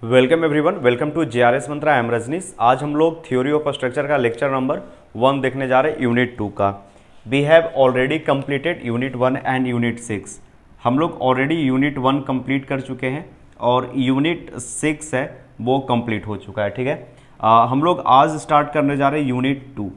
Welcome everyone, welcome to JRS Mantra. I am Rajneesh. आज हम लोग थ्योरी ऑफ स्ट्रक्चर का लेक्चर नंबर 1 देखने जा रहे हैं, यूनिट 2 का। We have already completed unit 1 and unit 6। हम लोग ऑलरेडी यूनिट 1 कंप्लीट कर चुके हैं और यूनिट 6 है वो कंप्लीट हो चुका है। ठीक है, हम लोग आज स्टार्ट करने जा रहे हैं यूनिट 2।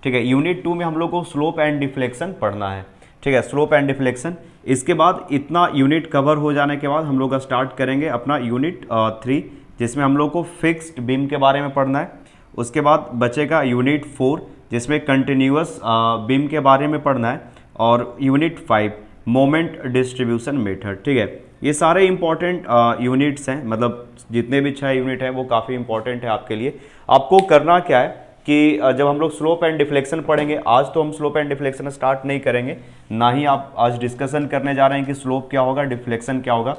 ठीक है, यूनिट 2 में हम लोग को स्लोप एंड डिफ्लेक्शन पढ़ना है। ठीक है, स्लोप एंड डिफ्लेक्शन। इसके बाद इतना यूनिट कवर हो जाने के बाद हम लोग स्टार्ट करेंगे अपना यूनिट 3, जिसमें हम लोग को फिक्स्ड बीम के बारे में पढ़ना है। उसके बाद बचेगा यूनिट 4, जिसमें कंटिन्यूअस बीम के बारे में पढ़ना है, और यूनिट 5 मोमेंट डिस्ट्रीब्यूशन मेथड। ठीक है, ये सारे इंपॉर्टेंट यूनिट्स हैं, मतलब जितने भी 6 यूनिट हैं वो काफ़ी इंपॉर्टेंट है आपके लिए। आपको करना क्या है कि जब हम लोग स्लोप एंड डिफ्लेक्शन पढ़ेंगे, आज तो हम स्लोप एंड डिफ्लेक्शन स्टार्ट नहीं करेंगे, ना ही आप आज डिस्कशन करने जा रहे हैं कि स्लोप क्या होगा, डिफ्लेक्शन क्या होगा।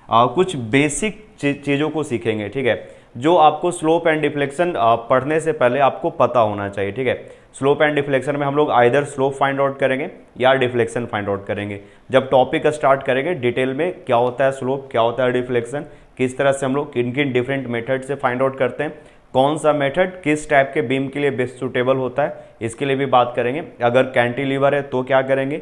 कुछ बेसिक चीज़ों को सीखेंगे। ठीक है, जो आपको स्लोप एंड डिफ्लेक्शन पढ़ने से पहले आपको पता होना चाहिए। ठीक है, स्लोप एंड डिफ्लेक्शन में हम लोग आइदर स्लोप फाइंड आउट करेंगे या डिफ्लेक्शन फाइंड आउट करेंगे। जब टॉपिक स्टार्ट करेंगे डिटेल में क्या होता है स्लोप, क्या होता है डिफ्लेक्शन, किस तरह से हम लोग किन किन डिफरेंट मेथड से फाइंड आउट करते हैं, कौन सा मेथड किस टाइप के बीम के लिए बेस्ट सुटेबल होता है, इसके लिए भी बात करेंगे। अगर कैंटिलीवर है तो क्या करेंगे,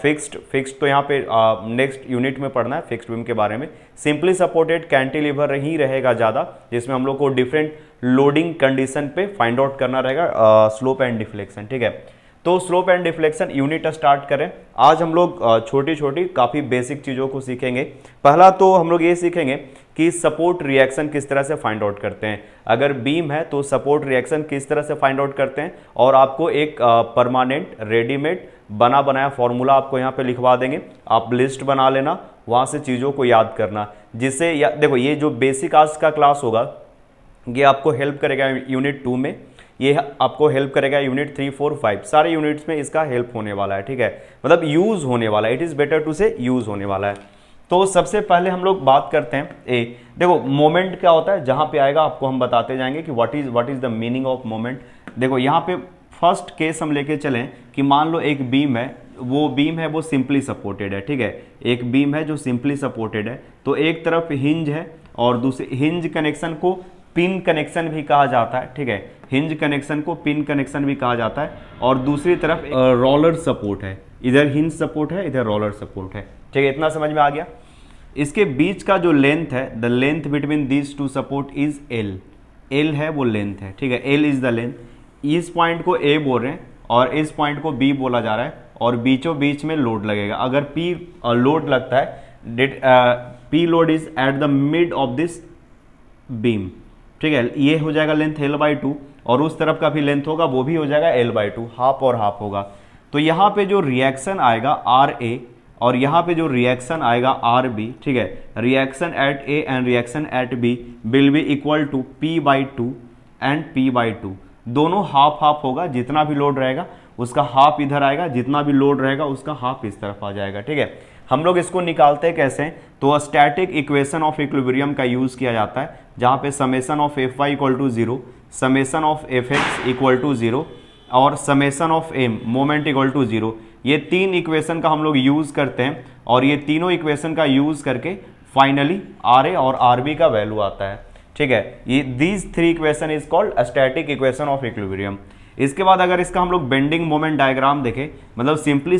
फिक्स्ड तो यहाँ पे नेक्स्ट यूनिट में पढ़ना है फिक्स्ड बीम के बारे में। सिंपली सपोर्टेड कैंटिलीवर ही रहेगा ज़्यादा, जिसमें हम लोग को डिफरेंट लोडिंग कंडीशन पे फाइंड आउट करना रहेगा स्लोप एंड डिफ्लेक्शन। ठीक है, तो slope and deflection unit start करें। आज हम लोग छोटी छोटी काफ़ी बेसिक चीज़ों को सीखेंगे। पहला तो हम लोग ये सीखेंगे कि सपोर्ट रिएक्शन किस तरह से फाइंड आउट करते हैं। अगर बीम है तो सपोर्ट रिएक्शन किस तरह से फाइंड आउट करते हैं, और आपको एक परमानेंट रेडीमेड बना बनाया फॉर्मूला आपको यहाँ पे लिखवा देंगे। आप लिस्ट बना लेना, वहाँ से चीज़ों को याद करना, जिससे देखो ये जो बेसिक आज का क्लास होगा ये आपको हेल्प करेगा यूनिट 2 में, ये आपको हेल्प करेगा यूनिट 3, 4, 5 सारे यूनिट्स में इसका हेल्प होने वाला है। ठीक है, मतलब यूज़ होने वाला है, इट इज़ बेटर टू से यूज़ होने वाला है। तो सबसे पहले हम लोग बात करते हैं देखो मोमेंट क्या होता है। जहाँ पे आएगा आपको हम बताते जाएंगे कि what is the meaning of moment. देखो यहाँ पे फर्स्ट केस हम लेके चलें कि मान लो एक बीम है, वो बीम है वो सिंपली सपोर्टेड है। ठीक है, एक बीम है जो सिंपली सपोर्टेड है, तो एक तरफ हिंज है और दूसरे हिंज कनेक्शन को पिन कनेक्शन भी कहा जाता है। ठीक है, हिंज कनेक्शन को पिन कनेक्शन भी कहा जाता है, और दूसरी तरफ रोलर सपोर्ट है, इधर हिंज सपोर्ट है, इधर रोलर सपोर्ट है। ठीक है, इतना समझ में आ गया। इसके बीच का जो लेंथ है, the length between these two support is L. L है वो लेंथ है। ठीक है, एल इज द लेंथ। इस पॉइंट को ए बोल रहे हैं और इस पॉइंट को बी बोला जा रहा है, और बीचों बीच में लोड लगेगा। अगर पी लोड लगता है, P load is at the mid of this beam. ठीक है, ये हो जाएगा लेंथ L/2, और उस तरफ का भी लेंथ होगा वो भी हो जाएगा L/2, हाफ और हाफ होगा। तो यहाँ पे जो रिएक्शन आएगा RA और यहाँ पे जो रिएक्शन आएगा RB, ठीक है, reaction at A and reaction at B will be equal to P/2 and P/2। दोनों हाफ हाफ होगा, जितना भी लोड रहेगा उसका हाफ इधर आएगा, जितना भी लोड रहेगा उसका हाफ इस तरफ आ जाएगा। ठीक है, हम लोग इसको निकालते हैं कैसे, तो स्टैटिक इक्वेशन ऑफ इक्विलिब्रियम का यूज किया जाता है, जहाँ पे summation of Fy equal to 0, summation of Fx equal to 0 और summation of M moment equal to 0। ये 3 इक्वेशन का हम लोग यूज करते हैं, और ये तीनों इक्वेशन का यूज करके फाइनली RA और RB का वैल्यू आता है। ठीक है, ये these 3 equation is called static equation of equilibrium. इसके बाद अगर इसका हम लोग बेंडिंग मोमेंट डायग्राम देखें, मतलब सिंपली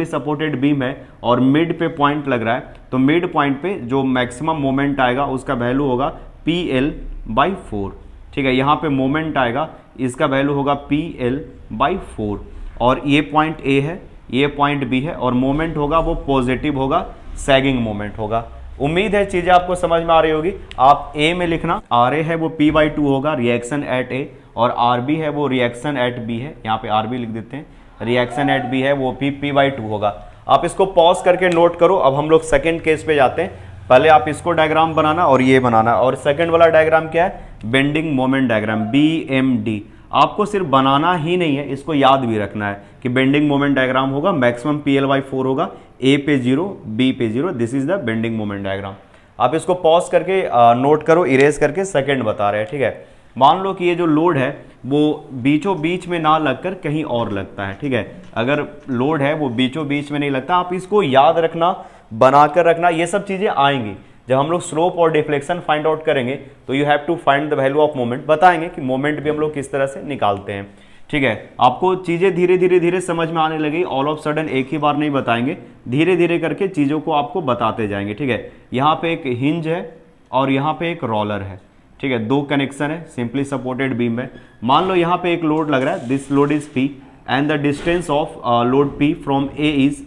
सपोर्टेड बीम है और मिड पे पॉइंट लग रहा है, तो मिड पॉइंट पे जो मैक्सिमम मोमेंट आएगा उसका वैल्यू होगा PL/4। ठीक है, यहाँ पे मोमेंट आएगा, इसका वैल्यू होगा PL/4, और ये पॉइंट A है, ये पॉइंट B है, और मोमेंट होगा वो पॉजिटिव होगा, सैगिंग मोमेंट होगा। उम्मीद है चीजें आपको समझ में आ रही होगी। आप A में लिखना, RA है वो P/2 होगा रिएक्शन एट A, और RB है वो रिएक्शन एट B है, यहाँ पे RB लिख देते हैं, रिएक्शन एट B है वो P/2 होगा। आप इसको पॉज करके नोट करो। अब हम लोग सेकेंड केस पे जाते हैं। पहले आप इसको डायग्राम बनाना और ये बनाना, और सेकेंड वाला डायग्राम क्या है, बेंडिंग मोमेंट डायग्राम BMD। आपको सिर्फ बनाना ही नहीं है, इसको याद भी रखना है कि बेंडिंग मोमेंट डायग्राम होगा, मैक्सिमम PL/4 होगा, A पे 0, B पे 0, this is the bending moment diagram. आप इसको पॉज करके नोट करो, इरेज करके सेकंड बता रहे हैं। ठीक है, मान लो कि ये जो लोड है वो बीचों बीच में ना लगकर कहीं और लगता है। ठीक है, अगर लोड है वो बीचों बीच में नहीं लगता, आप इसको याद रखना, बनाकर रखना, ये सब चीज़ें आएंगी। जब हम लोग स्लोप और डिफ्लेक्शन फाइंड आउट करेंगे तो you have to find the value of moment, बताएंगे कि मोमेंट भी हम लोग किस तरह से निकालते हैं। ठीक है, आपको चीज़ें धीरे धीरे धीरे समझ में आने लगी, ऑल ऑफ सडन एक ही बार नहीं बताएंगे, धीरे धीरे करके चीज़ों को आपको बताते जाएंगे। ठीक है, यहाँ पे एक हिंज है और यहाँ पे एक रोलर है। ठीक है, दो कनेक्शन है, सिंपली सपोर्टेड बीम है। मान लो यहाँ पे एक लोड लग रहा है, this load is P and the distance of load P from A is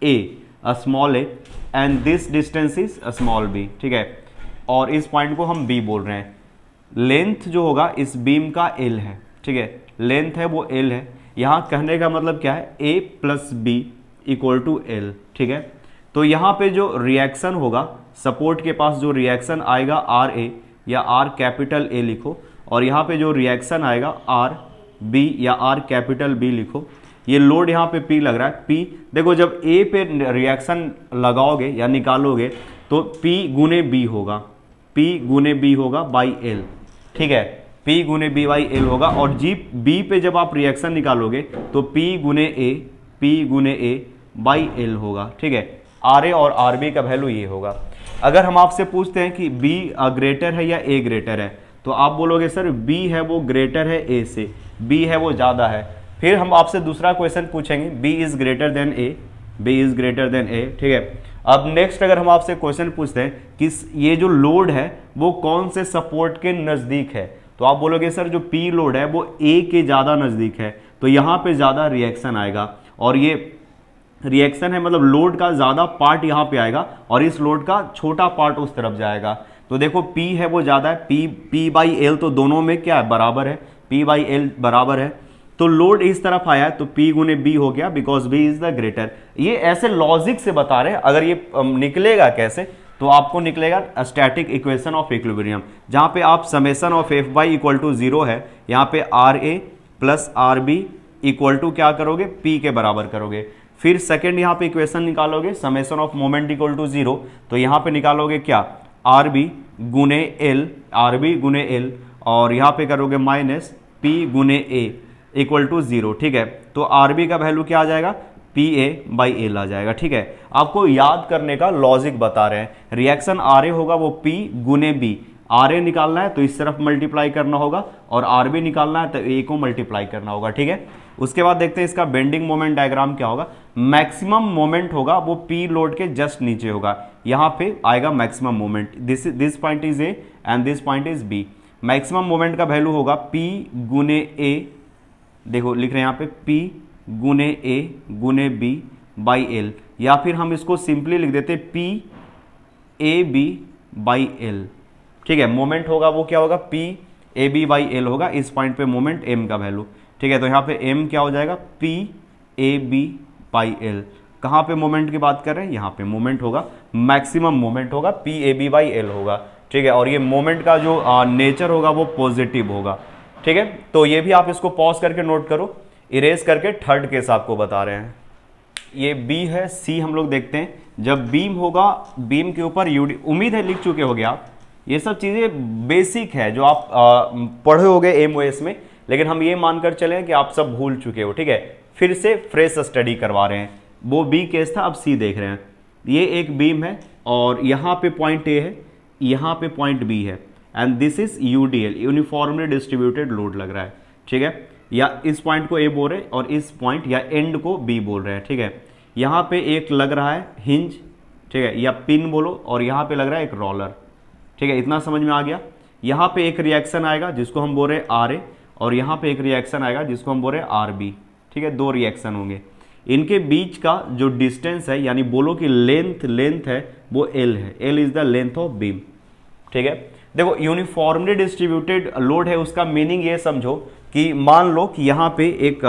A, small a, and this distance is small b। ठीक है, और इस पॉइंट को हम B बोल रहे हैं। लेंथ जो होगा इस बीम का L है। ठीक है, लेंथ है वो L है। यहाँ कहने का मतलब क्या है, A plus B equal to L। ठीक है, तो यहाँ पे जो रिएक्शन होगा, सपोर्ट के पास जो रिएक्शन आएगा RA या R कैपिटल A लिखो, और यहाँ पे जो रिएक्शन आएगा RB या R कैपिटल B लिखो। ये लोड यहाँ पे P लग रहा है। P देखो, जब A पे रिएक्शन लगाओगे या निकालोगे तो P गुने B होगा, P गुने B होगा बाई L। ठीक है, P गुने B बाई L होगा, और B पे जब आप रिएक्शन निकालोगे तो P गुने A बाई L होगा। ठीक है, RA और RB का वैल्यू ये होगा। अगर हम आपसे पूछते हैं कि B ग्रेटर है या A ग्रेटर है, तो आप बोलोगे सर B है वो ग्रेटर है A से, B है वो ज़्यादा है। फिर हम आपसे दूसरा क्वेश्चन पूछेंगे, B is greater than A, B is greater than A। ठीक है, अब नेक्स्ट अगर हम आपसे क्वेश्चन पूछते हैं कि ये जो लोड है वो कौन से सपोर्ट के नज़दीक है, तो आप बोलोगे सर जो P लोड है वो A के ज़्यादा नज़दीक है, तो यहाँ पे ज़्यादा रिएक्शन आएगा, और ये रिएक्शन है मतलब लोड का ज़्यादा पार्ट यहाँ पे आएगा और इस लोड का छोटा पार्ट उस तरफ जाएगा। तो देखो P है वो ज़्यादा है, P बाई L, तो दोनों में क्या है, बराबर है, P बाई L बराबर है। तो लोड इस तरफ आया तो P गुने B हो गया, because B is the greater. ये ऐसे लॉजिक से बता रहे हैं। अगर ये निकलेगा कैसे, तो आपको निकलेगा स्टैटिक इक्वेशन ऑफ इक्विलिब्रियम, जहाँ पे आप summation of F Y equal to 0 है, यहाँ पे RA plus RB equal to क्या करोगे, P के बराबर करोगे। फिर सेकेंड यहाँ पे इक्वेशन निकालोगे, summation of moment equal to 0, तो यहाँ पे निकालोगे क्या, RB गुने L, और यहाँ पे करोगे माइनस P गुने A इक्वल टू 0। ठीक है, तो RB का वैल्यू क्या आ जाएगा, PA बाई L आ जाएगा। ठीक है, आपको याद करने का लॉजिक बता रहे हैं। रिएक्शन RA होगा वो P गुने B, RA निकालना है तो इस तरफ मल्टीप्लाई करना होगा, और RB निकालना है तो A को मल्टीप्लाई करना होगा। ठीक है, उसके बाद देखते हैं इसका बेंडिंग मोमेंट डायग्राम क्या होगा। मैक्सिमम मोमेंट होगा वो P लोड के जस्ट नीचे होगा, यहाँ पे आएगा maximum moment. This point is A and this point is B। Maximum moment का वैल्यू होगा P गुने A, देखो लिख रहे हैं यहाँ पे P गुने A गुने B बाई L, या फिर हम इसको सिंपली लिख देते P AB बाई L। ठीक है, मोमेंट होगा वो क्या होगा, P AB बाई L होगा, इस पॉइंट पे मोमेंट M का वैल्यू। ठीक है, तो यहाँ पे M क्या हो जाएगा, P AB बाई L। कहाँ पे मोमेंट की बात कर रहे हैं, यहाँ पे मोमेंट होगा, मैक्सिमम मोमेंट होगा P AB बाई L होगा। ठीक है, और ये मोमेंट का जो नेचर होगा वो पॉजिटिव होगा। ठीक है, तो ये भी आप इसको पॉज करके नोट करो, इरेज करके थर्ड केस आपको बता रहे हैं। ये B है, C हम लोग देखते हैं। जब बीम होगा, बीम के ऊपर UD, उम्मीद है लिख चुके होगे आप, ये सब चीज़ें बेसिक है जो आप पढ़े होगे MOS में, लेकिन हम ये मानकर चलें कि आप सब भूल चुके हो। ठीक है, फिर से फ्रेश स्टडी करवा रहे हैं। वो B केस था, अब C देख रहे हैं। ये एक बीम है और यहाँ पे पॉइंट A है, यहाँ पे पॉइंट B है, and this is UDL, uniformly distributed load लग रहा है। ठीक है, या इस पॉइंट को A बोल रहे हैं और इस पॉइंट या एंड को B बोल रहे हैं। ठीक है, यहाँ पे एक लग रहा है हिंज, ठीक है, या पिन बोलो, और यहाँ पे लग रहा है एक रोलर। ठीक है, इतना समझ में आ गया। यहाँ पे एक रिएक्शन आएगा जिसको हम बोल रहे हैं RA, और यहाँ पे एक रिएक्शन आएगा जिसको हम बोल रहे हैं RB। ठीक है, दो रिएक्शन होंगे। इनके बीच का जो डिस्टेंस है, यानी बोलो कि लेंथ है वो L है। L is the length of beam. ठीक है, देखो यूनिफॉर्मली डिस्ट्रीब्यूटेड लोड है, उसका मीनिंग ये समझो कि मान लो कि यहाँ पे एक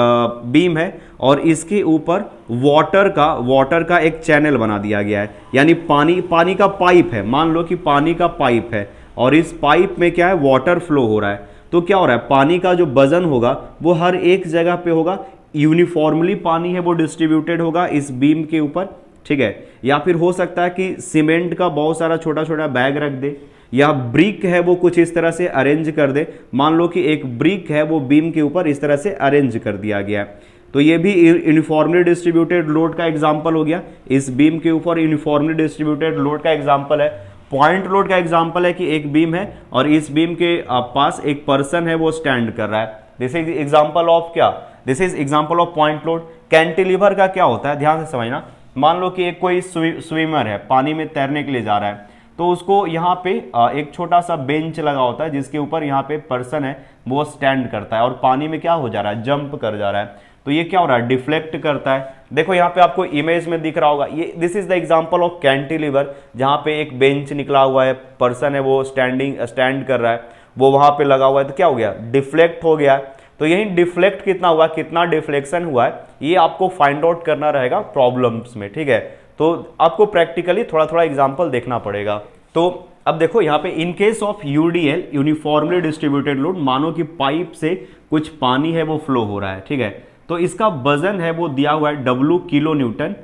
बीम है और इसके ऊपर वाटर का एक चैनल बना दिया गया है, यानी पानी का पाइप है। मान लो कि पानी का पाइप है और इस पाइप में क्या है, वाटर फ्लो हो रहा है। तो क्या हो रहा है, पानी का जो वजन होगा वो हर एक जगह पे होगा, यूनिफॉर्मली पानी है वो डिस्ट्रीब्यूटेड होगा इस बीम के ऊपर। ठीक है, या फिर हो सकता है कि सीमेंट का बहुत सारा छोटा छोटा बैग रख दे, या ब्रिक है वो कुछ इस तरह से अरेंज कर दे। मान लो कि एक ब्रिक है वो बीम के ऊपर इस तरह से अरेंज कर दिया गया है, तो ये भी यूनिफॉर्मली डिस्ट्रीब्यूटेड लोड का एग्जांपल हो गया। इस बीम के ऊपर यूनिफॉर्मली डिस्ट्रीब्यूटेड लोड का एग्जांपल है। पॉइंट लोड का एग्जांपल है कि एक बीम है और इस बीम के पास एक पर्सन है, वो स्टैंड कर रहा है। दिस इज एग्जांपल ऑफ क्या, this is example of point load. Cantilever का क्या होता है, ध्यान से समझना। मान लो कि एक कोई स्विमर है, पानी में तैरने के लिए जा रहा है, तो उसको यहाँ पे एक छोटा सा बेंच लगा होता है जिसके ऊपर यहाँ पे पर्सन है वो स्टैंड करता है और पानी में क्या हो जा रहा है, जंप कर जा रहा है। तो ये क्या हो रहा है, डिफ्लेक्ट करता है। देखो यहाँ पे आपको इमेज में दिख रहा होगा, ये this is the example of cantilever, जहाँ पे एक बेंच निकला हुआ है, पर्सन है वो स्टैंड कर रहा है, वो वहां पे लगा हुआ है, तो क्या हो गया, डिफ्लेक्ट हो गया। तो यही डिफ्लेक्ट कितना हुआ, कितना डिफ्लेक्शन हुआ है, ये आपको फाइंड आउट करना रहेगा प्रॉब्लम्स में, ठीक है। तो आपको प्रैक्टिकली थोड़ा थोड़ा एग्जांपल देखना पड़ेगा। तो अब देखो यहाँ पे in case of UDL, uniformly distributed load, मानो कि पाइप से कुछ पानी है वो फ्लो हो रहा है, ठीक है। तो इसका वजन है वो दिया हुआ है W किलो न्यूटन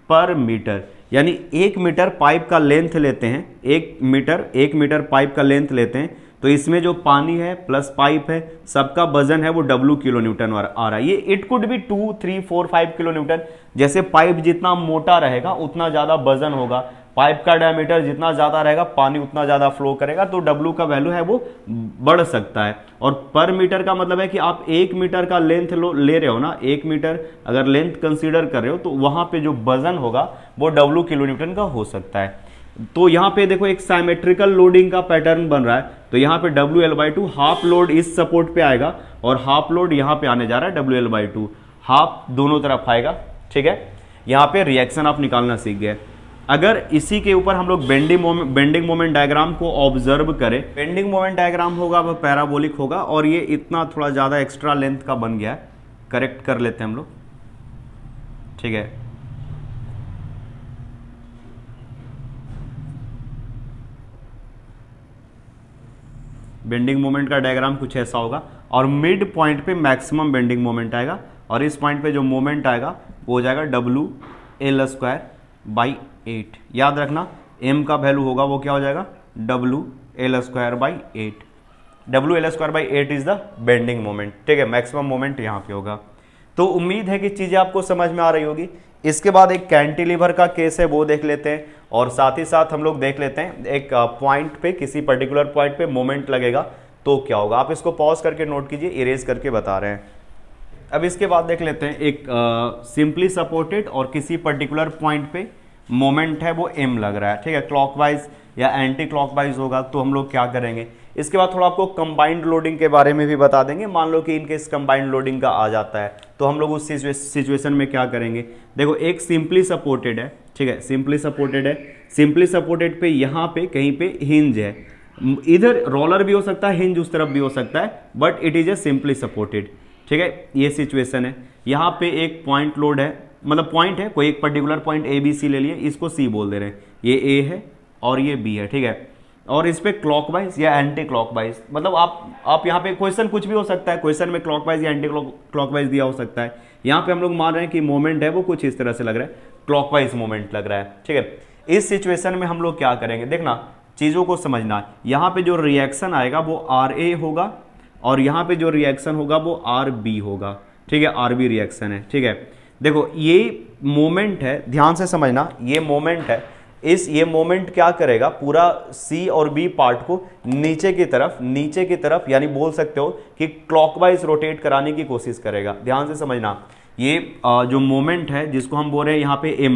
पर मीटर, यानी 1 मीटर पाइप का लेंथ लेते हैं, 1 मीटर पाइप का लेंथ लेते हैं, तो इसमें जो पानी है प्लस पाइप है सबका वजन है वो W किलो न्यूटन आ रहा है। ये it could be 2, 3, 4, 5 kilo Newton. जैसे पाइप जितना मोटा रहेगा उतना ज़्यादा वजन होगा, पाइप का डायमीटर जितना ज़्यादा रहेगा पानी उतना ज़्यादा फ्लो करेगा, तो W का वैल्यू है वो बढ़ सकता है। और पर मीटर का मतलब है कि आप 1 मीटर का लेंथ ले रहे हो ना, 1 मीटर अगर लेंथ कंसीडर कर रहे हो तो वहाँ पे जो वजन होगा वो W किलो न्यूटन का हो सकता है। तो यहाँ पे देखो एक साइमेट्रिकल लोडिंग का पैटर्न बन रहा है, तो यहाँ पे WL/2 हाफ लोड इस सपोर्ट पे आएगा और हाफ लोड यहाँ पे आने जा रहा है WL/2, हाफ दोनों तरफ आएगा, ठीक है। यहाँ पे रिएक्शन आप निकालना सीख गए। अगर इसी के ऊपर हम लोग बेंडिंग मोमेंट डायग्राम को ऑब्जर्व करें, बेंडिंग मोमेंट डायग्राम होगा वह पैराबोलिक होगा और ये इतना थोड़ा ज़्यादा एक्स्ट्रा लेंथ का बन गया है, करेक्ट कर लेते हैं हम लोग, ठीक है। बेंडिंग मोमेंट का डायग्राम कुछ ऐसा होगा और मिड पॉइंट पे मैक्सिमम बेंडिंग मोमेंट आएगा और इस पॉइंट पे जो मोमेंट आएगा वो हो जाएगा WL/8। याद रखना m का वैल्यू होगा वो क्या हो जाएगा, WL/8। WL/8 is the bending moment, ठीक है। मैक्सिमम मोमेंट यहाँ पे होगा। तो उम्मीद है कि चीज़ें आपको समझ में आ रही होगी। इसके बाद एक कैंटिलीवर का केस है वो देख लेते हैं और साथ ही साथ हम लोग देख लेते हैं एक पॉइंट पे, किसी पर्टिकुलर पॉइंट पे मोमेंट लगेगा तो क्या होगा। आप इसको पॉज करके नोट कीजिए, इरेज करके बता रहे हैं। अब इसके बाद देख लेते हैं एक सिंपली सपोर्टेड और किसी पर्टिकुलर पॉइंट पे मोमेंट है वो m लग रहा है, ठीक है। क्लॉकवाइज या एंटी क्लॉकवाइज होगा तो हम लोग क्या करेंगे। इसके बाद थोड़ा आपको कंबाइंड लोडिंग के बारे में भी बता देंगे। मान लो कि इनकेस कंबाइंड लोडिंग का आ जाता है तो हम लोग उस सिचुएशन में क्या करेंगे। देखो एक सिंपली सपोर्टेड है, ठीक है, सिंपली सपोर्टेड है। सिंपली सपोर्टेड पे यहाँ पे कहीं पे हिंज है, इधर रोलर भी हो सकता है, हिंज उस तरफ भी हो सकता है, but it is a simply supported, ठीक है। ये सिचुएशन है। यहाँ पे एक पॉइंट लोड है, मतलब पॉइंट है कोई एक पर्टिकुलर पॉइंट ABC ले लिए, इसको C बोल दे रहे हैं, ये A है और ये B है, ठीक है। और इस पे क्लॉकवाइज या एंटी क्लॉकवाइज, मतलब आप यहाँ पे क्वेश्चन कुछ भी हो सकता है, क्वेश्चन में क्लॉकवाइज या एंटी क्लॉकवाइज दिया हो सकता है। यहाँ पे हम लोग मान रहे हैं कि मोमेंट है वो कुछ इस तरह से लग रहा है, क्लॉकवाइज मोमेंट लग रहा है, ठीक है। इस सिचुएशन में हम लोग क्या करेंगे, देखना चीज़ों को समझना। यहाँ पे जो रिएक्शन आएगा वो RA होगा और यहाँ पे जो रिएक्शन होगा वो RB होगा, ठीक है, RB रिएक्शन है, ठीक है। देखो ये मोमेंट है, ध्यान से समझना, ये मोमेंट है। ये मोमेंट क्या करेगा, पूरा C और B पार्ट को नीचे की तरफ यानी बोल सकते हो कि क्लॉकवाइज रोटेट कराने की कोशिश करेगा। ध्यान से समझना, ये जो मोमेंट है जिसको हम बोल रहे हैं यहाँ पे m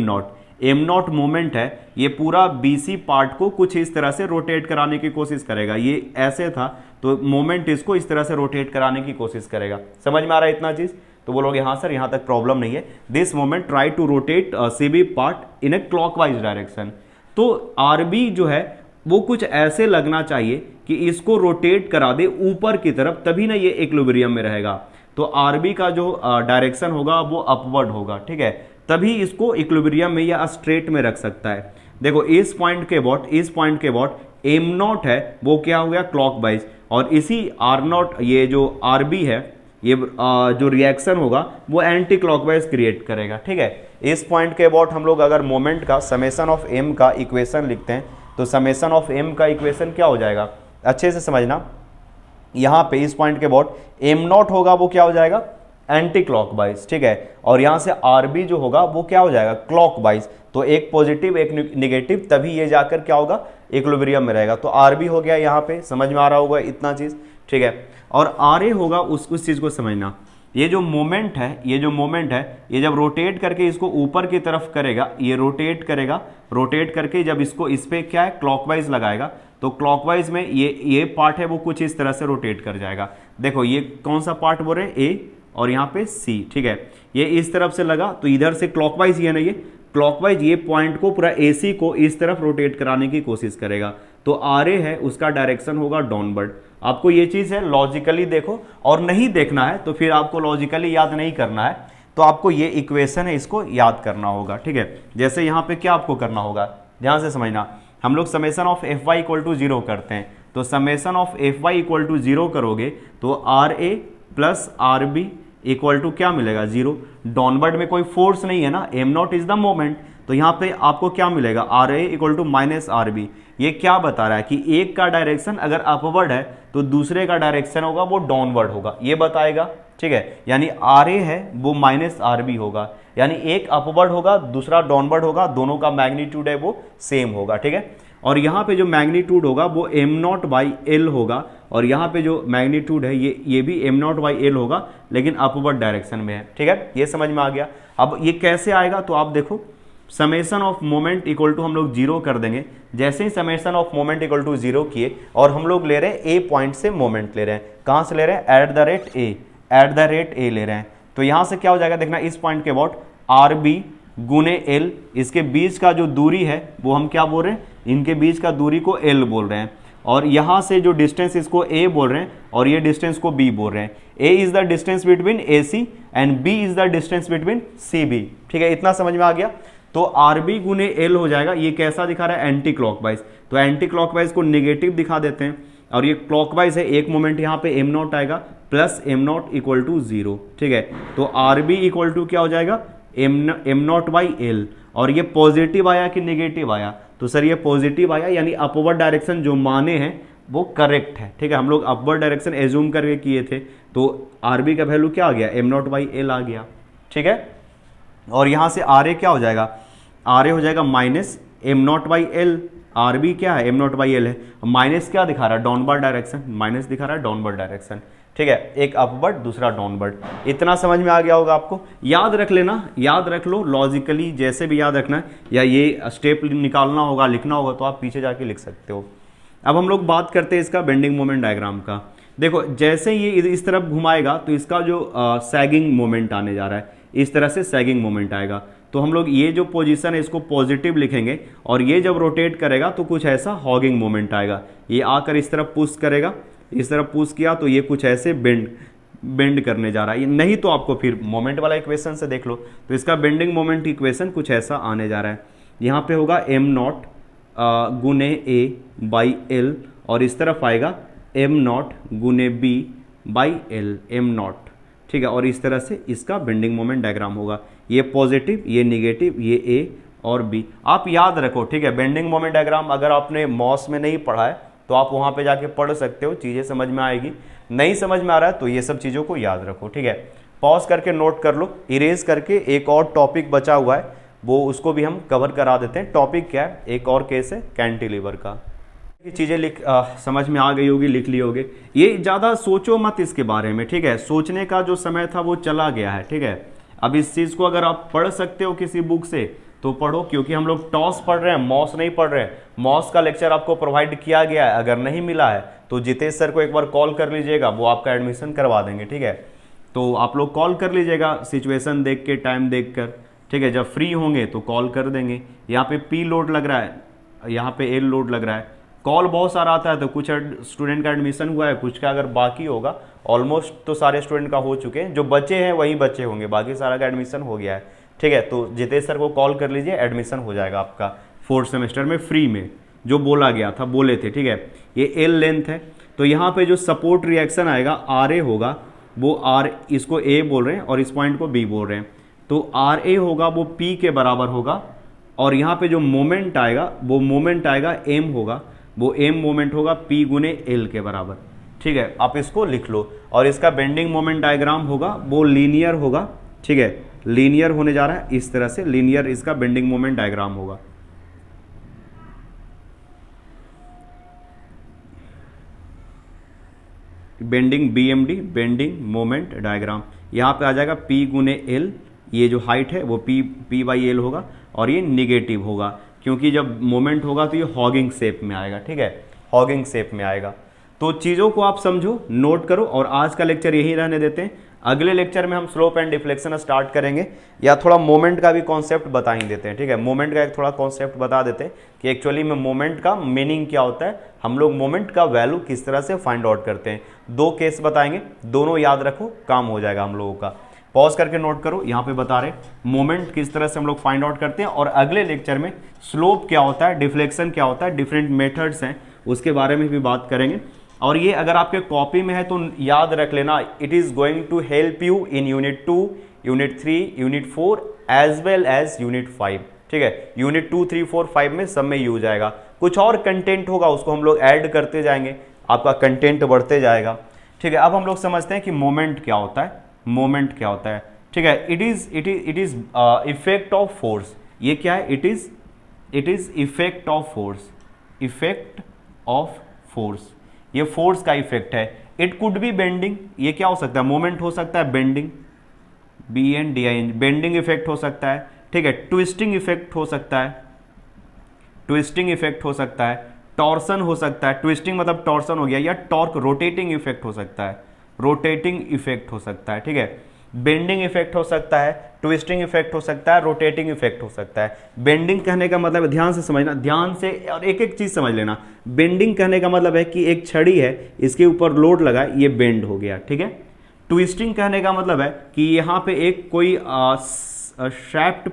नॉट मोमेंट है, ये पूरा BC पार्ट को कुछ इस तरह से रोटेट कराने की कोशिश करेगा। ये ऐसे था तो मोमेंट इसको इस तरह से रोटेट कराने की कोशिश करेगा। समझ में आ रहा है इतना चीज? तो बोलोगे हाँ सर यहाँ तक प्रॉब्लम नहीं है। This moment try to rotate CB part in a clockwise direction. तो RB जो है वो कुछ ऐसे लगना चाहिए कि इसको रोटेट करा दे ऊपर की तरफ, तभी ना ये इक्विलिब्रियम में रहेगा। तो RB का जो डायरेक्शन होगा वो अपवर्ड होगा, ठीक है, तभी इसको इक्विलिब्रियम में या स्ट्रेट में रख सकता है। देखो इस पॉइंट के अबाउट m नॉट है वो क्या हो गया, क्लॉकवाइज, और इसी R नॉट, ये जो RB है, ये जो रिएक्शन होगा वो एंटी क्लॉकवाइज क्रिएट करेगा, ठीक है। इस पॉइंट के अबाउट हम लोग अगर मोमेंट का समेशन ऑफ m का इक्वेशन लिखते हैं तो समेशन ऑफ m का इक्वेशन क्या हो जाएगा, अच्छे से समझना। यहाँ पे इस पॉइंट के अबाउट m नॉट होगा वो क्या हो जाएगा, एंटी क्लॉकवाइज, ठीक है, और यहाँ से RB जो होगा वो क्या हो जाएगा, क्लॉकवाइज। तो एक पॉजिटिव एक निगेटिव, तभी ये जाकर क्या होगा, इक्विलिब्रियम में रहेगा। तो आर बी हो गया, यहाँ पे समझ में आ रहा होगा इतना चीज़, ठीक है। और आर ए होगा उस चीज़ को समझना, ये जो मोमेंट है, ये जब रोटेट करके इसको ऊपर की तरफ करेगा, ये रोटेट करेगा, रोटेट करके जब इसको इस पे क्या है क्लॉकवाइज लगाएगा, तो क्लॉकवाइज में ये पार्ट है वो कुछ इस तरह से रोटेट कर जाएगा। देखो ये कौन सा पार्ट बोल रहे हैं, ए और यहाँ पे सी, ठीक है। ये इस तरफ से लगा तो इधर से क्लॉकवाइज, ये ना ये क्लॉकवाइज ये पॉइंट को पूरा एसी को इस तरफ रोटेट कराने की कोशिश करेगा। तो आर ए है उसका डायरेक्शन होगा डाउनवर्ड। आपको ये चीज है लॉजिकली देखो, और नहीं देखना है तो फिर आपको लॉजिकली याद नहीं करना है, तो आपको ये इक्वेशन है इसको याद करना होगा, ठीक है। जैसे यहाँ पे क्या आपको करना होगा, ध्यान से समझना, हम लोग summation of F Y equal to 0 करते हैं, तो summation of F Y equal to 0 करोगे तो R A plus R B equal to क्या मिलेगा, 0। डाउनवर्ड में कोई फोर्स नहीं है ना, M naught is the moment, तो यहाँ पे आपको क्या मिलेगा, R A equal to minus R B. ये क्या बता रहा है कि एक का डायरेक्शन अगर अपवर्ड है तो दूसरे का डायरेक्शन होगा वो डाउनवर्ड होगा, ये बताएगा, ठीक है। यानी आर ए है वो माइनस आर बी होगा, यानी एक अपवर्ड होगा दूसरा डाउनवर्ड होगा, दोनों का मैग्नीट्यूड है वो सेम होगा, ठीक है। और यहाँ पे जो मैग्नीट्यूड होगा वो एम नॉट बाई एल होगा, और यहाँ पे जो मैग्नीट्यूड है ये भी एम नॉट बाई एल होगा, लेकिन अपवर्ड डायरेक्शन में है, ठीक है। ये समझ में आ गया। अब ये कैसे आएगा, तो आप देखो summation of moment equal to हम लोग 0 कर देंगे। जैसे ही summation of moment equal to 0 किए, और हम लोग ले रहे हैं ए पॉइंट से मोमेंट ले रहे हैं, कहाँ से ले रहे हैं, एट द रेट ए ले रहे हैं। तो यहाँ से क्या हो जाएगा, देखना इस पॉइंट के अबाउट आर बी गुने एल, इसके बीच का जो दूरी है वो हम क्या बोल रहे हैं, इनके बीच का दूरी को एल बोल रहे हैं, और यहाँ से जो डिस्टेंस इसको ए बोल रहे हैं, और ये डिस्टेंस को बी बोल रहे हैं। A is the distance between A C and B is the distance between C B, ठीक है। इतना समझ में आ गया। तो आर बी गुने एल हो जाएगा, ये कैसा दिखा रहा है, एंटी क्लॉकवाइज, तो एंटी क्लॉकवाइज को निगेटिव दिखा देते हैं, और ये क्लॉकवाइज है, एक मोमेंट यहाँ पे एम नॉट आएगा plus M naught equal to 0, ठीक है। तो आर बी इक्वल टू क्या हो जाएगा, एम नॉट बाई एल, और ये पॉजिटिव आया कि नेगेटिव आया, तो सर ये पॉजिटिव आया, यानी अपवर्ड डायरेक्शन जो माने हैं वो करेक्ट है, ठीक है। हम लोग अपवर्ड डायरेक्शन एज्यूम करके किए थे, तो आर बी का वैल्यू क्या आ गया, एम नॉट बाई एल आ गया, ठीक है। और यहाँ से आर ए क्या हो जाएगा, आर ए हो जाएगा minus M naught by L, R B क्या है, एम नॉट बाई एल है, माइनस क्या दिखा रहा है, डाउनवर्ड डायरेक्शन, माइनस दिखा रहा है डाउनवर्ड डायरेक्शन, ठीक है। एक अपवर्ड दूसरा डाउनवर्ड, इतना समझ में आ गया होगा आपको। याद रख लेना, याद रख लो लॉजिकली, जैसे भी याद रखना है, या ये स्टेप निकालना होगा, लिखना होगा, तो आप पीछे जाके लिख सकते हो। अब हम लोग बात करते हैं इसका बेंडिंग मोमेंट डायग्राम का। देखो जैसे ये इस तरफ घुमाएगा तो इसका जो सैगिंग मोमेंट आने जा रहा है, इस तरह से सैगिंग मोमेंट आएगा, तो हम लोग ये जो पोजीशन है इसको पॉजिटिव लिखेंगे, और ये जब रोटेट करेगा तो कुछ ऐसा हॉगिंग मोमेंट आएगा, ये आकर इस तरफ पुश करेगा, इस तरफ पुश किया तो ये कुछ ऐसे बेंड करने जा रहा है, नहीं तो आपको फिर मोमेंट वाला इक्वेशन से देख लो, तो इसका बेंडिंग मोमेंट इक्वेशन कुछ ऐसा आने जा रहा है। यहाँ पे होगा एम नॉट गुने ए बाई एल, और इस तरफ आएगा एम नॉट गुने B by L, M naught, ठीक है। और इस तरह से इसका बेंडिंग मोमेंट डायग्राम होगा, ये पॉजिटिव, ये निगेटिव, ये ए और बी, आप याद रखो, ठीक है। बेंडिंग मोमेंट डायग्राम अगर आपने मॉस में नहीं पढ़ा है तो आप वहाँ पे जाके पढ़ सकते हो, चीज़ें समझ में आएगी। नहीं समझ में आ रहा है तो ये सब चीज़ों को याद रखो, ठीक है। पॉज करके नोट कर लो, इरेज करके एक और टॉपिक बचा हुआ है वो उसको भी हम कवर करा देते हैं। टॉपिक क्या है, एक और केस है कैंटिलीवर का। ये चीज़ें समझ में आ गई होगी, लिख ली होगी। ये ज़्यादा सोचो मत इसके बारे में, ठीक है। सोचने का जो समय था वो चला गया है, ठीक है। अब इस चीज़ को अगर आप पढ़ सकते हो किसी बुक से तो पढ़ो, क्योंकि हम लोग टॉस पढ़ रहे हैं, मॉस नहीं पढ़ रहे हैं। मॉस का लेक्चर आपको प्रोवाइड किया गया है, अगर नहीं मिला है तो जितेश सर को एक बार कॉल कर लीजिएगा, वो आपका एडमिशन करवा देंगे, ठीक है। तो आप लोग कॉल कर लीजिएगा सिचुएशन देख के, टाइम देख कर, ठीक है। जब फ्री होंगे तो कॉल कर देंगे। यहाँ पे पी लोड लग रहा है, यहाँ पे एल लोड लग रहा है, कॉल बहुत सारा आता है, तो कुछ स्टूडेंट का एडमिशन हुआ है, कुछ का अगर बाकी होगा, ऑलमोस्ट तो सारे स्टूडेंट का हो चुके हैं, जो बचे हैं वही बच्चे होंगे, बाकी सारा का एडमिशन हो गया है, ठीक है। तो जितेश सर को कॉल कर लीजिए, एडमिशन हो जाएगा आपका 4th सेमेस्टर में फ्री में, जो बोला गया था, बोले थे, ठीक है। ये एल लेंथ है, तो यहाँ पे जो सपोर्ट रिएक्शन आएगा आर ए होगा, वो आर, इसको ए बोल रहे हैं और इस पॉइंट को बी बोल रहे हैं, तो आर ए होगा वो पी के बराबर होगा, और यहाँ पे जो मोमेंट आएगा वो मोमेंट आएगा एम होगा, वो एम मोमेंट होगा पी गुने एल के बराबर, ठीक है। आप इसको लिख लो, और इसका बेंडिंग मोमेंट डायग्राम होगा वो लीनियर होगा, ठीक है। लीनियर होने जा रहा है, इस तरह से लीनियर इसका बेंडिंग मोमेंट डायग्राम होगा। Bending BMD, bending moment diagram. यहाँ पे आ जाएगा P गुने L, ये जो हाइट है वो P/L होगा और ये निगेटिव होगा, क्योंकि जब मोमेंट होगा तो ये हॉगिंग शेप में आएगा, ठीक है, हॉगिंग शेप में आएगा। तो चीज़ों को आप समझो, नोट करो, और आज का लेक्चर यही रहने देते हैं। अगले लेक्चर में हम स्लोप एंड डिफ्लेक्शन स्टार्ट करेंगे, या थोड़ा मोमेंट का भी कॉन्सेप्ट बता ही देते हैं, ठीक है। मोमेंट का एक थोड़ा कॉन्सेप्ट बता देते हैं कि एक्चुअली में मोमेंट का मीनिंग क्या होता है, हम लोग मोमेंट का वैल्यू किस तरह से फाइंड आउट करते हैं। 2 केस बताएंगे, दोनों याद रखो, काम हो जाएगा हम लोगों का। पॉज करके नोट करो, यहाँ पे बता रहे मोमेंट किस तरह से हम लोग फाइंड आउट करते हैं, और अगले लेक्चर में स्लोप क्या होता है, डिफ्लेक्शन क्या होता है, डिफरेंट मेथड्स हैं, उसके बारे में भी बात करेंगे। और ये अगर आपके कॉपी में है तो याद रख लेना, it is going to help you in unit 2, unit 3, unit 4 as well as unit 5, ठीक है। यूनिट 2, 3, 4, 5 में सब में यूज आएगा। कुछ और कंटेंट होगा उसको हम लोग ऐड करते जाएंगे, आपका कंटेंट बढ़ते जाएगा, ठीक है। अब हम लोग समझते हैं कि मोमेंट क्या होता है, मोमेंट क्या होता है, ठीक है। It is effect of force. ये क्या है, it is effect of force, effect of force, ये फोर्स का इफेक्ट है। इट कुड बी बेंडिंग, ये क्या हो सकता है, मोमेंट हो सकता है, बेंडिंग, BNDING, बेंडिंग इफेक्ट हो सकता है, ठीक है। ट्विस्टिंग इफेक्ट हो सकता है, ट्विस्टिंग इफेक्ट हो सकता है, टॉर्सन हो सकता है, ट्विस्टिंग मतलब टॉर्सन हो गया, या टॉर्क रोटेटिंग इफेक्ट हो सकता है, रोटेटिंग इफेक्ट हो सकता है, ठीक है। बेंडिंग इफेक्ट हो सकता है, ट्विस्टिंग इफेक्ट हो सकता है, रोटेटिंग इफेक्ट हो सकता है। बेंडिंग कहने का मतलब, ध्यान से समझना, ध्यान से, और एक एक चीज समझ लेना। बेंडिंग कहने का मतलब है कि एक छड़ी है, इसके ऊपर लोड लगा, ये बेंड हो गया, ठीक है। ट्विस्टिंग कहने का मतलब है कि यहाँ पे एक कोई शाफ्ट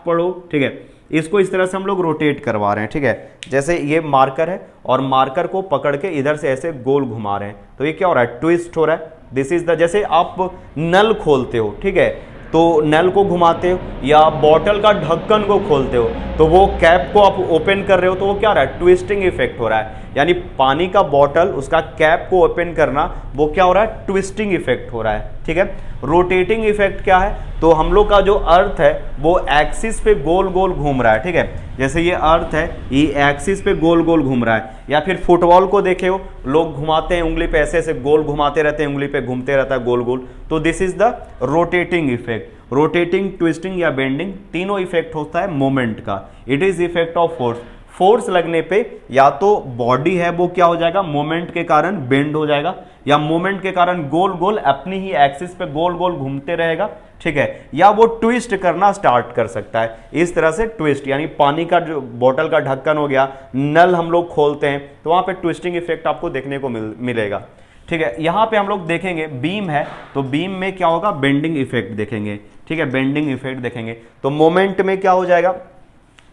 पड़ो, ठीक है, इसको इस तरह से हम लोग रोटेट करवा रहे हैं, ठीक है। जैसे ये मार्कर है और मार्कर को पकड़ के इधर से ऐसे गोल घुमा रहे हैं, तो ये क्या हो रहा है, ट्विस्ट हो रहा है। दिस इज द, जैसे आप नल खोलते हो, ठीक है, तो नल को घुमाते हो, या बॉटल का ढक्कन को खोलते हो, तो वो कैप को आप ओपन कर रहे हो, तो वो क्या हो रहा है, ट्विस्टिंग इफेक्ट हो रहा है। यानी पानी का बॉटल, उसका कैप को ओपन करना, वो क्या हो रहा है, ट्विस्टिंग इफेक्ट हो रहा है, ठीक है। रोटेटिंग इफेक्ट क्या है, तो हम लोग का जो अर्थ है वो एक्सिस पे गोल गोल घूम रहा है, ठीक है। जैसे ये अर्थ है, ये एक्सिस पे गोल गोल घूम रहा है। या फिर फुटबॉल को देखे हो, लोग घुमाते हैं उंगली पे, ऐसे ऐसे गोल घुमाते रहते हैं, उंगली पे घूमते रहता है गोल गोल, तो this is the rotating effect. Rotating, twisting या बेंडिंग, तीनों इफेक्ट होता है मोमेंट का। It is effect of force. Force लगने पे या तो बॉडी है वो क्या हो जाएगा, मोमेंट के कारण बेंड हो जाएगा, या मोमेंट के कारण गोल गोल अपनी ही एक्सिस पे गोल गोल घूमते रहेगा, ठीक है, या वो ट्विस्ट करना स्टार्ट कर सकता है। इस तरह से ट्विस्ट, यानी पानी का जो बोतल का ढक्कन हो गया, नल हम लोग खोलते हैं, तो वहां पे ट्विस्टिंग इफेक्ट आपको देखने को मिलेगा, ठीक है। यहां पे हम लोग देखेंगे बीम है, तो बीम में क्या होगा, बेंडिंग इफेक्ट देखेंगे, ठीक है, बेंडिंग इफेक्ट देखेंगे। तो मोमेंट में क्या हो जाएगा,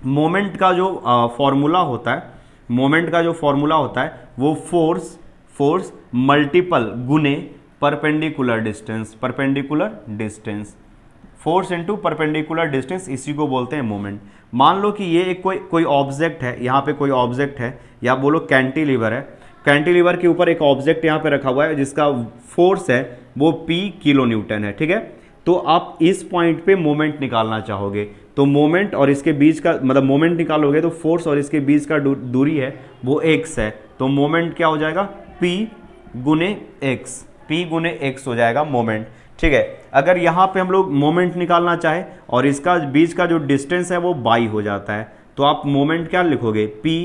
मोमेंट का जो फॉर्मूला होता है, मोमेंट का जो फॉर्मूला होता है वो फोर्स मल्टीपल गुने perpendicular distance, perpendicular distance, force into perpendicular distance, इसी को बोलते हैं मोमेंट। मान लो कि ये एक कोई ऑब्जेक्ट है, यहाँ पे कोई ऑब्जेक्ट है, या बोलो कैंटिलीवर है, कैंटिलीवर के ऊपर एक ऑब्जेक्ट यहाँ पे रखा हुआ है जिसका फोर्स है वो P किलो न्यूटन है, ठीक है। तो आप इस पॉइंट पे मोमेंट निकालना चाहोगे, तो मोमेंट और इसके बीच का मतलब मोमेंट निकालोगे, तो फोर्स और इसके बीच का दूरी है वो x है, तो मोमेंट क्या हो जाएगा, P गुने x, P गुने x हो जाएगा मोमेंट, ठीक है। अगर यहाँ पे हम लोग मोमेंट निकालना चाहे और इसका बीच का जो डिस्टेंस है वो बाई हो जाता है, तो आप मोमेंट क्या लिखोगे, P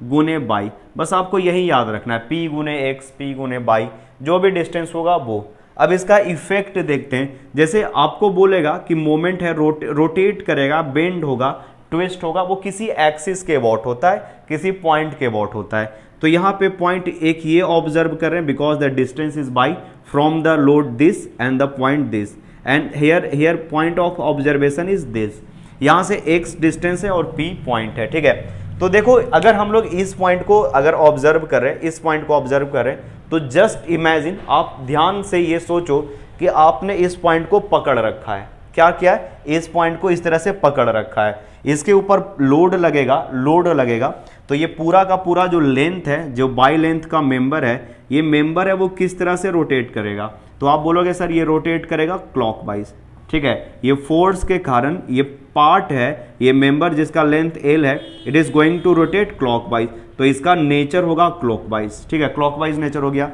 गुने बाई। बस आपको यही याद रखना है, P गुने x, P गुने बाई, जो भी डिस्टेंस होगा वो। अब इसका इफेक्ट देखते हैं, जैसे आपको बोलेगा कि मोमेंट है, रोटेट करेगा, बेंड होगा, ट्विस्ट होगा, वो किसी एक्सिस के अबाउट होता है, किसी पॉइंट के अबाउट होता है। तो यहाँ पे पॉइंट एक ये ऑब्जर्व कर रहे हैं, because the distance is by from the load this and the point this, and here point of observation is this. यहाँ से x डिस्टेंस है और p पॉइंट है, ठीक है। तो देखो अगर हम लोग इस पॉइंट को अगर ऑब्जर्व कर रहे हैं, इस पॉइंट को ऑब्जर्व कर रहे हैं, तो जस्ट इमेजिन, आप ध्यान से ये सोचो कि आपने इस पॉइंट को पकड़ रखा है। क्या किया है, इस पॉइंट को इस तरह से पकड़ रखा है, इसके ऊपर लोड लगेगा, तो ये पूरा का पूरा जो लेंथ है, जो बाई लेंथ का मेंबर है, ये मेंबर है वो किस तरह से रोटेट करेगा, तो आप बोलोगे सर ये रोटेट करेगा क्लॉकवाइज, ठीक है। ये फोर्स के कारण ये पार्ट है, ये मेंबर जिसका लेंथ L है, it is going to rotate clockwise, तो इसका नेचर होगा क्लॉकवाइज, ठीक है, क्लॉकवाइज नेचर हो गया।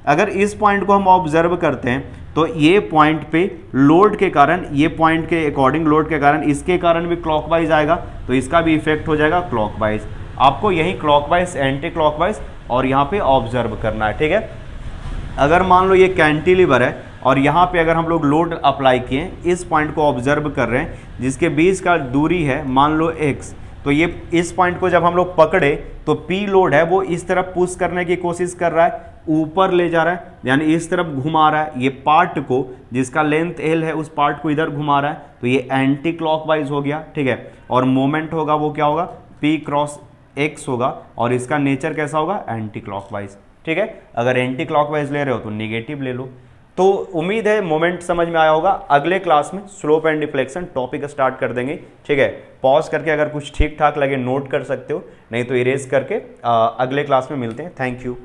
अगर इस पॉइंट को हम ऑब्जर्व करते हैं तो ये पॉइंट पे लोड के कारण, ये पॉइंट के अकॉर्डिंग लोड के कारण, इसके कारण भी क्लॉकवाइज आएगा, तो इसका भी इफेक्ट हो जाएगा क्लॉकवाइज। आपको यही क्लॉकवाइज, एंटी क्लॉकवाइज और यहाँ पे ऑब्जर्व करना है, ठीक है। अगर मान लो ये कैंटिलीवर है और यहाँ पे अगर हम लोग लोड अप्लाई किए, इस पॉइंट को ऑब्जर्व कर रहे हैं जिसके बीच का दूरी है मान लो x, तो ये इस पॉइंट को जब हम लोग पकड़े तो P लोड है वो इस तरफ पुश करने की कोशिश कर रहा है, ऊपर ले जा रहा है, यानी इस तरफ घुमा रहा है, ये पार्ट को जिसका लेंथ L है उस पार्ट को इधर घुमा रहा है, तो ये एंटी क्लॉकवाइज हो गया, ठीक है। और मोमेंट होगा वो क्या होगा, P क्रॉस x होगा और इसका नेचर कैसा होगा, एंटी क्लॉकवाइज, ठीक है। अगर एंटी क्लॉकवाइज ले रहे हो तो नेगेटिव ले लो। तो उम्मीद है मोमेंट समझ में आया होगा। अगले क्लास में slope and deflection topic start कर देंगे, ठीक है। पॉज करके अगर कुछ ठीक ठाक लगे नोट कर सकते हो, नहीं तो इरेज करके अगले क्लास में मिलते हैं। Thank you.